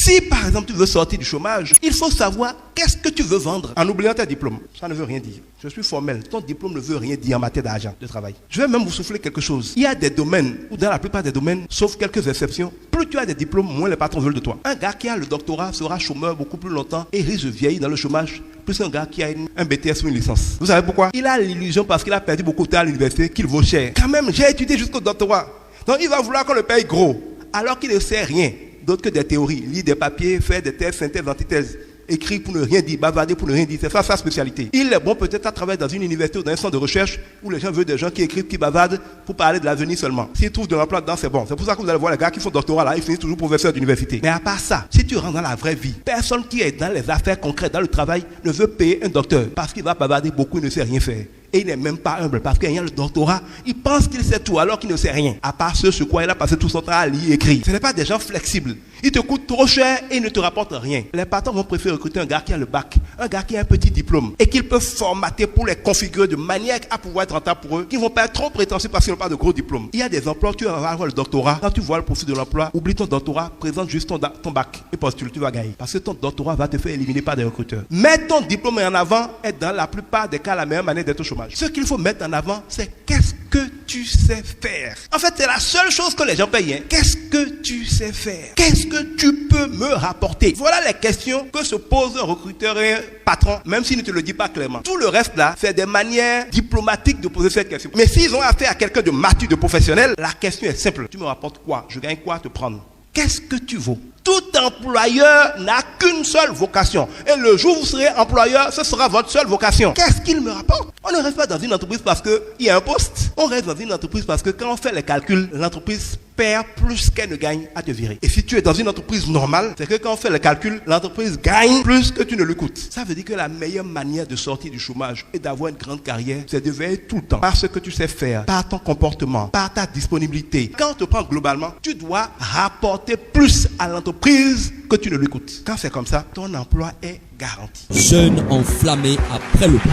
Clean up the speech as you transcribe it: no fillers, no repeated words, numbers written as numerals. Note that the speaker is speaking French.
Si par exemple tu veux sortir du chômage, il faut savoir qu'est-ce que tu veux vendre en oubliant tes diplômes. Ça ne veut rien dire. Je suis formel. Ton diplôme ne veut rien dire en matière d'argent, de travail. Je vais même vous souffler quelque chose. Il y a des domaines, ou dans la plupart des domaines, sauf quelques exceptions, plus tu as des diplômes, moins les patrons veulent de toi. Un gars qui a le doctorat sera chômeur beaucoup plus longtemps et risque de vieillir dans le chômage plus qu'un gars qui a un BTS ou une licence. Vous savez pourquoi? Il a l'illusion parce qu'il a perdu beaucoup de temps à l'université qu'il vaut cher. Quand même, j'ai étudié jusqu'au doctorat. Donc il va vouloir qu'on le paye gros, alors qu'il ne sait rien d'autre que des théories, lire des papiers, faire des thèses, synthèses, antithèses, écrire pour ne rien dire, bavarder pour ne rien dire, c'est ça sa spécialité. Il est bon peut-être à travailler dans une université ou dans un centre de recherche où les gens veulent des gens qui écrivent, qui bavardent pour parler de l'avenir seulement. S'ils trouvent de l'emploi dedans, c'est bon. C'est pour ça que vous allez voir les gars qui font doctorat là, ils finissent toujours professeurs d'université. Mais à part ça, si tu rentres dans la vraie vie, personne qui est dans les affaires concrètes, dans le travail, ne veut payer un docteur parce qu'il va bavarder beaucoup et ne sait rien faire. Et il n'est même pas humble parce qu'il y a le doctorat, il pense qu'il sait tout alors qu'il ne sait rien. À part ce sur quoi il a passé tout son temps à lire et écrire. Ce n'est pas des gens flexibles. Ils te coûtent trop cher et ils ne te rapportent rien. Les patrons vont préférer recruter un gars qui a le bac, un gars qui a un petit diplôme et qu'ils peuvent formater pour les configurer de manière à pouvoir être rentable pour eux, qui ne vont pas être trop prétentieux parce qu'ils n'ont pas de gros diplômes. Il y a des emplois, tu vas avoir le doctorat. Quand tu vois le profil de l'emploi, oublie ton doctorat, présente juste ton bac et postule, tu vas gagner. Parce que ton doctorat va te faire éliminer par des recruteurs. Mettre ton diplôme en avant est dans la plupart des cas la meilleure manière d'être au chômage. Ce qu'il faut mettre en avant, c'est qu'est-ce que tu sais faire. En fait, c'est la seule chose que les gens payent. Qu'est-ce que tu sais faire? Qu'est-ce que tu peux me rapporter? Voilà les questions que se pose un recruteur et un patron, même s'il ne te le dit pas clairement. Tout le reste là, c'est des manières diplomatiques de poser cette question. Mais s'ils ont affaire à quelqu'un de mature, de professionnel, la question est simple. Tu me rapportes quoi? Je gagne quoi à te prendre? Qu'est-ce que tu vaux? Tout employeur n'a qu'une seule vocation. Et le jour où vous serez employeur, ce sera votre seule vocation. Qu'est-ce qu'il me rapporte? On ne reste pas dans une entreprise parce qu'il y a un poste. On reste dans une entreprise parce que quand on fait les calculs, l'entreprise perd plus qu'elle ne gagne à te virer. Et si tu es dans une entreprise normale, c'est que quand on fait les calculs, l'entreprise gagne plus que tu ne lui coûtes. Ça veut dire que la meilleure manière de sortir du chômage et d'avoir une grande carrière, c'est de veiller tout le temps par ce que tu sais faire, par ton comportement, par ta disponibilité. Quand on te prend globalement, tu dois rapporter plus à l'entreprise que tu ne lui coûtes. Quand c'est comme ça, ton emploi est garanti. Jeune enflammé après le coup.